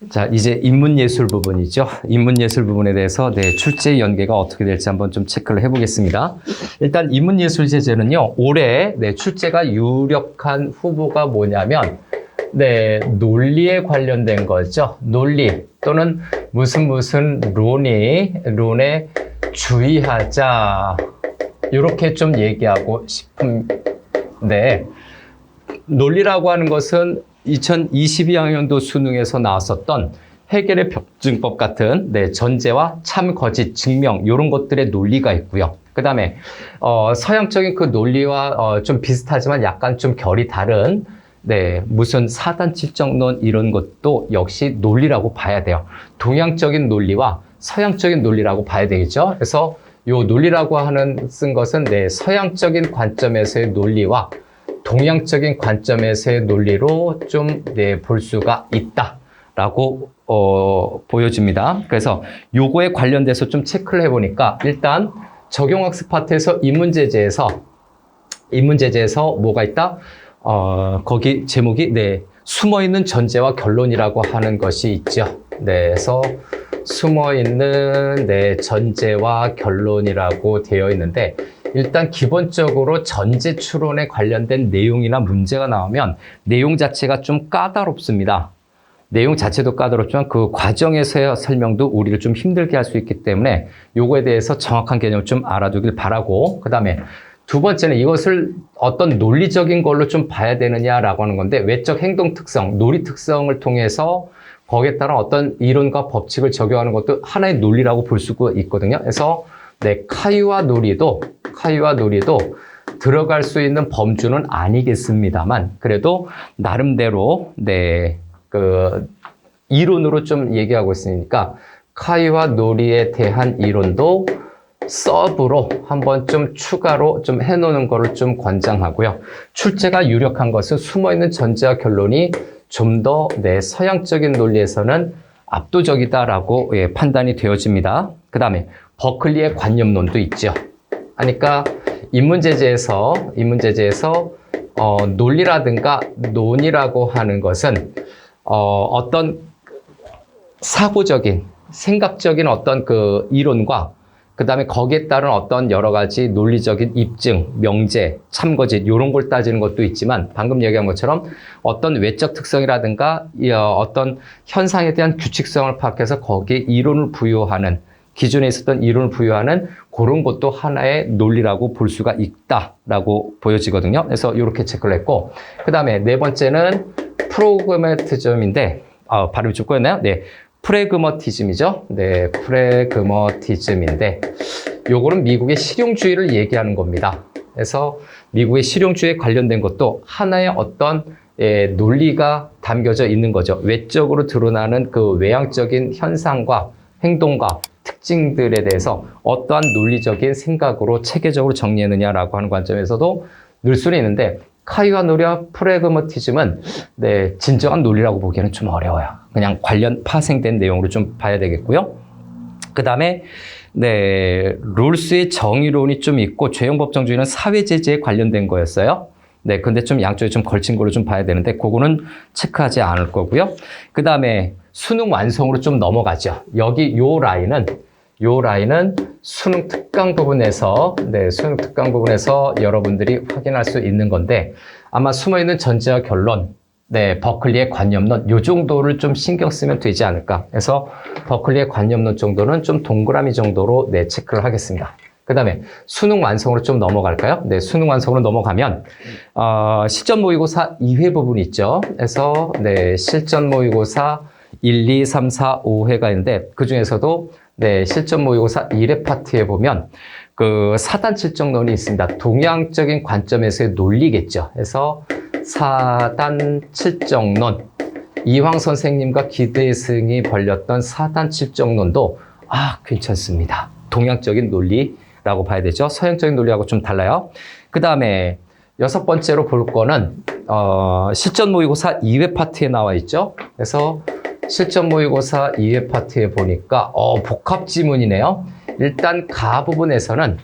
자, 이제 인문예술 부분이죠. 인문예술 부분에 대해서 출제 연계가 어떻게 될지 한번 좀 체크를 해보겠습니다. 일단 인문예술 제재는요, 올해 출제가 유력한 후보가 뭐냐면, 논리에 관련된 거죠. 논리 또는 무슨 론에 주의하자. 이렇게 좀 얘기하고 싶은데, 논리라고 하는 것은 2022학년도 수능에서 나왔었던 해겔의 병증법 같은 전제와 참, 거짓, 증명 이런 것들의 논리가 있고요. 그 다음에 서양적인 그 논리와 좀 비슷하지만 약간 좀 결이 다른 무슨 사단칠정론 이런 것도 역시 논리라고 봐야 돼요. 동양적인 논리와 서양적인 논리라고 봐야 되겠죠. 그래서 요 논리라고 쓴 것은 서양적인 관점에서의 논리와 동양적인 관점에서의 논리로 좀 볼 수가 있다라고 보여집니다. 그래서 요거에 관련돼서 좀 체크를 해보니까 일단 적용학습 파트에서 인문제재에서 뭐가 있다? 거기 제목이 숨어있는 전제와 결론이라고 하는 것이 있죠. 그래서 숨어있는 전제와 결론이라고 되어 있는데 일단 기본적으로 전제 추론에 관련된 내용이나 문제가 나오면 내용 자체가 좀 까다롭습니다. 내용 자체도 까다롭지만 그 과정에서의 설명도 우리를 좀 힘들게 할 수 있기 때문에 요거에 대해서 정확한 개념을 좀 알아두길 바라고, 그 다음에 두 번째는 이것을 어떤 논리적인 걸로 좀 봐야 되느냐라고 하는 건데, 외적 행동 특성, 놀이 특성을 통해서 거기에 따른 어떤 이론과 법칙을 적용하는 것도 하나의 논리라고 볼 수가 있거든요. 그래서 카이와 놀이도 들어갈 수 있는 범주는 아니겠습니다만, 그래도 나름대로 그 이론으로 좀 얘기하고 있으니까 카이와 놀이에 대한 이론도 서브로 한번 좀 추가로 좀 해놓는 거를 좀 권장하고요. 출제가 유력한 것은 숨어있는 전제와 결론이 좀 더 서양적인 논리에서는 압도적이다라고 판단이 되어집니다. 그 다음에 버클리의 관념론도 있죠. 그러니까 인문제재에서 논리라든가 논이라고 하는 것은 어떤 사고적인, 생각적인 어떤 그 이론과 그 다음에 거기에 따른 어떤 여러 가지 논리적인 입증, 명제, 참거짓 이런 걸 따지는 것도 있지만, 방금 얘기한 것처럼 어떤 외적 특성이라든가 어떤 현상에 대한 규칙성을 파악해서 거기에 이론을 부여하는, 기존에 있었던 이론을 부여하는 그런 것도 하나의 논리라고 볼 수가 있다라고 보여지거든요. 그래서 이렇게 체크를 했고, 그 다음에 네 번째는 프로그매티즘인데, 발음이 좀 꼬였나요? 프래그머티즘이죠. 프래그머티즘인데, 요거는 미국의 실용주의를 얘기하는 겁니다. 그래서 미국의 실용주의에 관련된 것도 하나의 어떤 논리가 담겨져 있는 거죠. 외적으로 드러나는 그 외향적인 현상과 행동과 특징들에 대해서 어떠한 논리적인 생각으로 체계적으로 정리했느냐라고 하는 관점에서도 늘 수는 있는데, 카이와 놀이와 프래그머티즘은 진정한 논리라고 보기에는 좀 어려워요. 그냥 관련 파생된 내용으로 좀 봐야 되겠고요. 그 다음에 롤스의 정의론이 좀 있고, 죄형법정주의는 사회제재에 관련된 거였어요. 근데 좀 양쪽에 좀 걸친 걸로 좀 봐야 되는데, 그거는 체크하지 않을 거고요. 그 다음에 수능 완성으로 좀 넘어가죠. 여기 요 라인은 수능 특강 부분에서 여러분들이 확인할 수 있는 건데, 아마 숨어있는 전제와 결론, 버클리의 관념론, 요 정도를 좀 신경 쓰면 되지 않을까. 그래서 버클리의 관념론 정도는 좀 동그라미 정도로 체크를 하겠습니다. 그 다음에 수능 완성으로 좀 넘어갈까요? 수능 완성으로 넘어가면, 실전 모의고사 2회 부분이 있죠. 그래서, 실전 모의고사 1, 2, 3, 4, 5회가 있는데, 그 중에서도 실전 모의고사 1회 파트에 보면 그 사단칠정론이 있습니다. 동양적인 관점에서의 논리겠죠. 그래서 사단칠정론, 이황 선생님과 기대승이 벌렸던 사단칠정론도 괜찮습니다. 동양적인 논리라고 봐야 되죠. 서양적인 논리하고 좀 달라요. 그 다음에 여섯 번째로 볼 거는 실전 모의고사 2회 파트에 나와 있죠. 그래서 실전 모의고사 2회 파트에 보니까 복합 지문이네요. 일단 가 부분에서는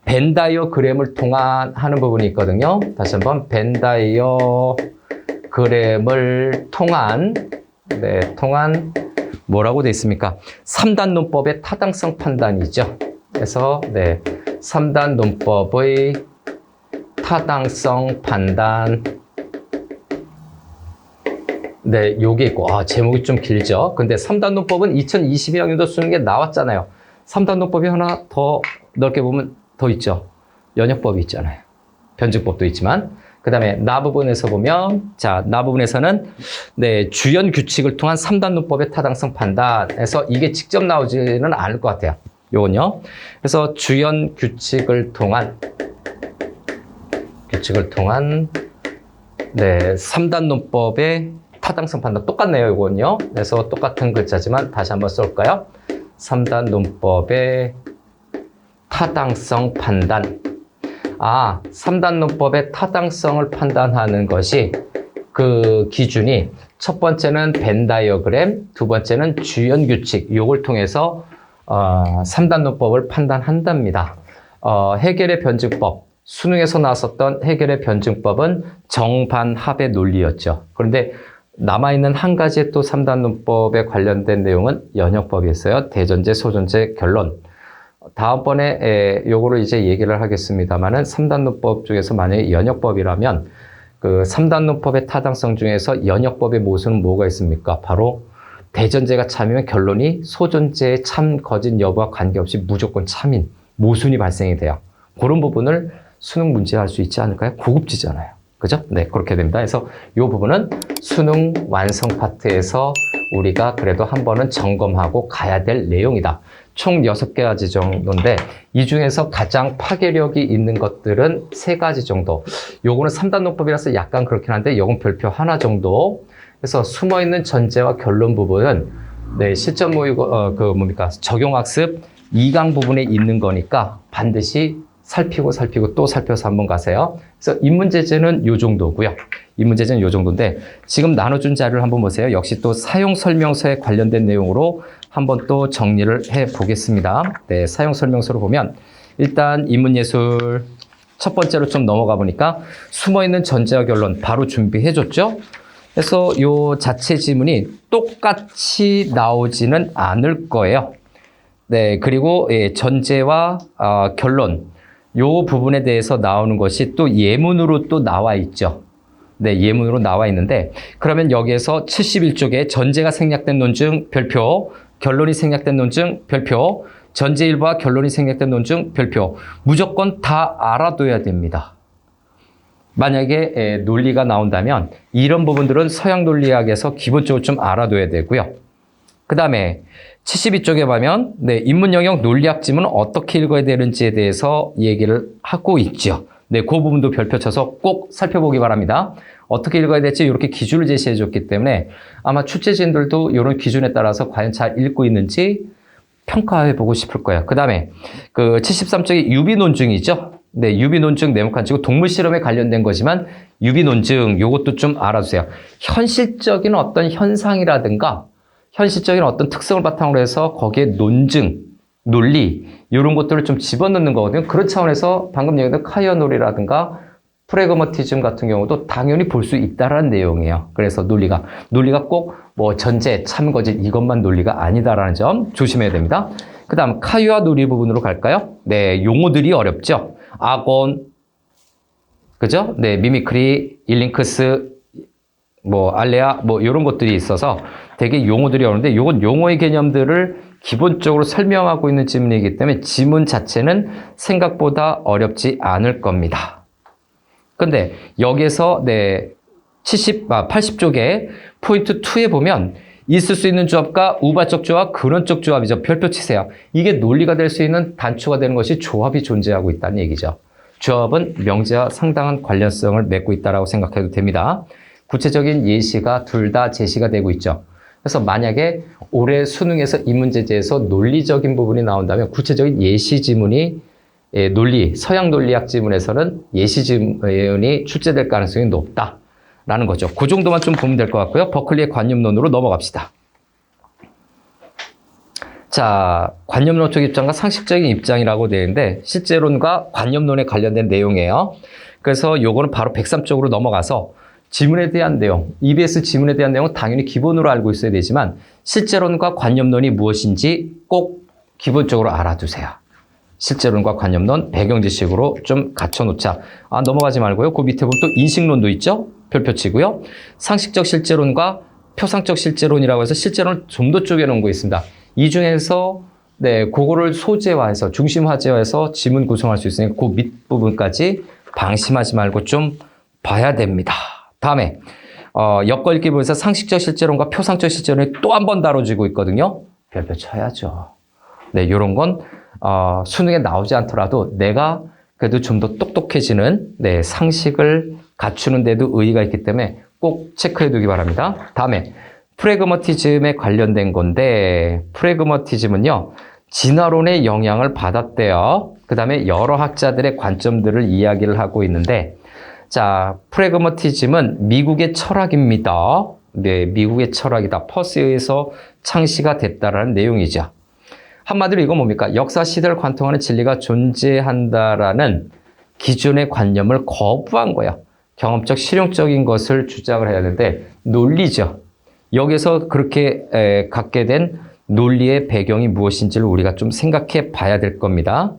벤 다이어그램을 통한 하는 부분이 있거든요. 다시 한번 벤 다이어그램을 통한 네, 통한 뭐라고 돼 있습니까? 3단 논법의 타당성 판단이죠. 그래서 네, 3단 논법의 타당성 판단. 네, 요게 있고, 제목이 좀 길죠? 근데 3단 논법은 2022학년도 수능에 나왔잖아요. 3단 논법이 하나 더 넓게 보면 더 있죠. 연역법이 있잖아요. 변증법도 있지만. 그 다음에 나 부분에서 보면, 자, 나 부분에서는, 네, 주연 규칙을 통한 3단 논법의 타당성 판단에서 이게 직접 나오지는 않을 것 같아요. 요건요. 그래서 주연 규칙을 통한, 네, 3단 논법의 타당성 판단 똑같네요, 이건요. 그래서 똑같은 글자지만 다시 한번 써볼까요? 3단 논법의 타당성 판단. 3단 논법의 타당성을 판단하는 것이 그 기준이 첫 번째는 벤 다이어그램, 두 번째는 주연 규칙, 요걸 통해서 3단 논법을 판단한답니다. 해겔의 변증법, 수능에서 나왔었던 해겔의 변증법은 정반합의 논리였죠. 그런데 남아있는 한 가지 또 3단 논법에 관련된 내용은 연역법이었어요. 대전제, 소전제, 결론. 다음번에 요거를 이제 얘기를 하겠습니다만은 3단 논법 중에서 만약에 연역법이라면 그 3단 논법의 타당성 중에서 연역법의 모순은 뭐가 있습니까? 바로 대전제가 참이면 결론이 소전제의 참, 거짓 여부와 관계없이 무조건 참인 모순이 발생이 돼요. 그런 부분을 수능 문제할 수 있지 않을까요? 고급지잖아요. 그죠? 네, 그렇게 됩니다. 그래서 이 부분은 수능 완성 파트에서 우리가 그래도 한 번은 점검하고 가야 될 내용이다. 총 6가지 정도인데 이 중에서 가장 파괴력이 있는 것들은 3가지 정도. 요거는 3단 논법이라서 약간 그렇긴 한데 요건 별표 하나 정도. 그래서 숨어있는 전제와 결론 부분은 네, 실전 모의고 적용학습 2강 부분에 있는 거니까 반드시 살피고 또 살펴서 한번 가세요. 그래서 인문제재는 요 정도고요. 인문제재는 요 정도인데 지금 나눠준 자료를 한번 보세요. 역시 또 사용설명서에 관련된 내용으로 한번 또 정리를 해 보겠습니다. 네, 사용설명서로 보면 일단 인문예술 첫 번째로 좀 넘어가 보니까 숨어있는 전제와 결론 바로 준비해 줬죠. 그래서 요 자체 지문이 똑같이 나오지는 않을 거예요. 네, 그리고 전제와 결론 요 부분에 대해서 나오는 것이 또 예문으로 또 나와 있죠. 네, 예문으로 나와 있는데 그러면 여기에서 71쪽에 전제가 생략된 논증 별표, 결론이 생략된 논증 별표, 전제 일부와 결론이 생략된 논증 별표 무조건 다 알아둬야 됩니다. 만약에 논리가 나온다면 이런 부분들은 서양 논리학에서 기본적으로 좀 알아둬야 되고요. 그 다음에 72쪽에 보면 네, 인문 영역 논리학 지문은 어떻게 읽어야 되는지에 대해서 얘기를 하고 있죠. 네, 그 부분도 별표 쳐서 꼭 살펴보기 바랍니다. 어떻게 읽어야 될지 이렇게 기준을 제시해 줬기 때문에 아마 출제진들도 이런 기준에 따라서 과연 잘 읽고 있는지 평가해 보고 싶을 거예요. 그 다음에 그 73쪽에 유비 논증이죠. 네, 유비 논증 네모칸 치고 동물 실험에 관련된 거지만 유비 논증 요것도 좀 알아두세요. 현실적인 어떤 현상이라든가 현실적인 어떤 특성을 바탕으로 해서 거기에 논증, 논리 이런 것들을 좀 집어넣는 거거든요. 그런 차원에서 방금 얘기했던 카이어 논리라든가 프래그머티즘 같은 경우도 당연히 볼 수 있다라는 내용이에요. 그래서 논리가 꼭 뭐 전제, 참, 거짓 이것만 논리가 아니다라는 점 조심해야 됩니다. 그 다음 카이어 논리 부분으로 갈까요? 네, 용어들이 어렵죠. 아곤, 그죠? 네, 미미크리, 일링크스, 뭐 알레아 뭐 이런 것들이 있어서 되게 용어들이 어려운데 이건 용어의 개념들을 기본적으로 설명하고 있는 지문이기 때문에 지문 자체는 생각보다 어렵지 않을 겁니다. 근데 여기에서 네 80쪽에 포인트 2에 보면 있을 수 있는 조합과 우발적 조합, 근원적 조합이죠. 별표 치세요. 이게 논리가 될 수 있는 단초가 되는 것이 조합이 존재하고 있다는 얘기죠. 조합은 명제와 상당한 관련성을 맺고 있다고 생각해도 됩니다. 구체적인 예시가 둘 다 제시가 되고 있죠. 그래서 만약에 올해 수능에서 인문제재에서 논리적인 부분이 나온다면 구체적인 예시 지문이 논리, 서양 논리학 지문에서는 예시 지문이 출제될 가능성이 높다라는 거죠. 그 정도만 좀 보면 될 것 같고요. 버클리의 관념론으로 넘어갑시다. 자, 관념론적 입장과 상식적인 입장이라고 되어 있는데 실제론과 관념론에 관련된 내용이에요. 그래서 요거는 바로 103쪽으로 넘어가서 지문에 대한 내용, EBS 지문에 대한 내용은 당연히 기본으로 알고 있어야 되지만 실제론과 관념론이 무엇인지 꼭 기본적으로 알아두세요. 실제론과 관념론, 배경 지식으로 좀 갖춰놓자. 넘어가지 말고요. 그 밑에 보면 또 인식론도 있죠? 별표 치고요. 상식적 실제론과 표상적 실제론이라고 해서 실제론을 좀 더 쪼개놓은 거 있습니다. 이 중에서 그거를 소재화해서, 중심화제화해서 지문 구성할 수 있으니까 그 밑부분까지 방심하지 말고 좀 봐야 됩니다. 다음에 엮어읽기 부분에서 상식적 실제론과 표상적 실제론이 또 한 번 다뤄지고 있거든요. 별표 쳐야죠. 요런 건 수능에 나오지 않더라도 내가 그래도 좀 더 똑똑해지는 상식을 갖추는 데도 의의가 있기 때문에 꼭 체크해 두기 바랍니다. 다음에 프래그머티즘에 관련된 건데 프래그머티즘은요. 진화론의 영향을 받았대요. 그 다음에 여러 학자들의 관점들을 이야기를 하고 있는데 자, 프래그머티즘은 미국의 철학입니다. 미국의 철학이다. 퍼스에서 창시가 됐다라는 내용이죠. 한마디로 이건 뭡니까? 역사 시대를 관통하는 진리가 존재한다라는 기존의 관념을 거부한 거야. 경험적, 실용적인 것을 주장을 해야 하는데 논리죠. 여기서 그렇게 갖게 된 논리의 배경이 무엇인지를 우리가 좀 생각해 봐야 될 겁니다.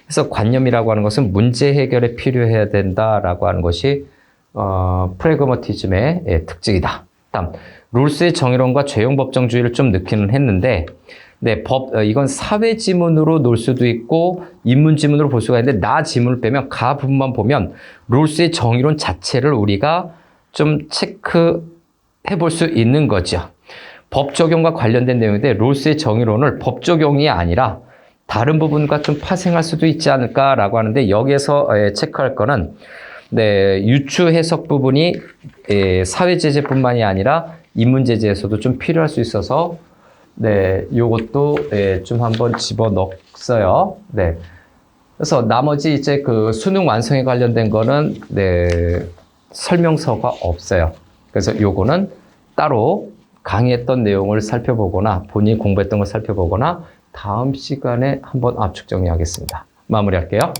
그래서 관념이라고 하는 것은 문제 해결에 필요해야 된다라고 하는 것이 프래그머티즘의 특징이다. 다음, 롤스의 정의론과 죄용 법정주의를 좀 넣기는 했는데 이건 사회 지문으로 놓을 수도 있고 인문 지문으로 볼 수가 있는데 나 지문을 빼면 가 부분만 보면 롤스의 정의론 자체를 우리가 좀 체크해 볼 수 있는 거죠. 법 적용과 관련된 내용인데 롤스의 정의론을 법 적용이 아니라 다른 부분과 좀 파생할 수도 있지 않을까라고 하는데 여기에서 체크할 거는 유추 해석 부분이 사회 제재뿐만이 아니라 인문 제재에서도 좀 필요할 수 있어서 요것도 좀 한번 집어넣었어요. 그래서 나머지 이제 그 수능 완성에 관련된 거는 설명서가 없어요. 그래서 요거는 따로 강의했던 내용을 살펴보거나 본인이 공부했던 걸 살펴보거나 다음 시간에 한번 압축 정리하겠습니다. 마무리할게요.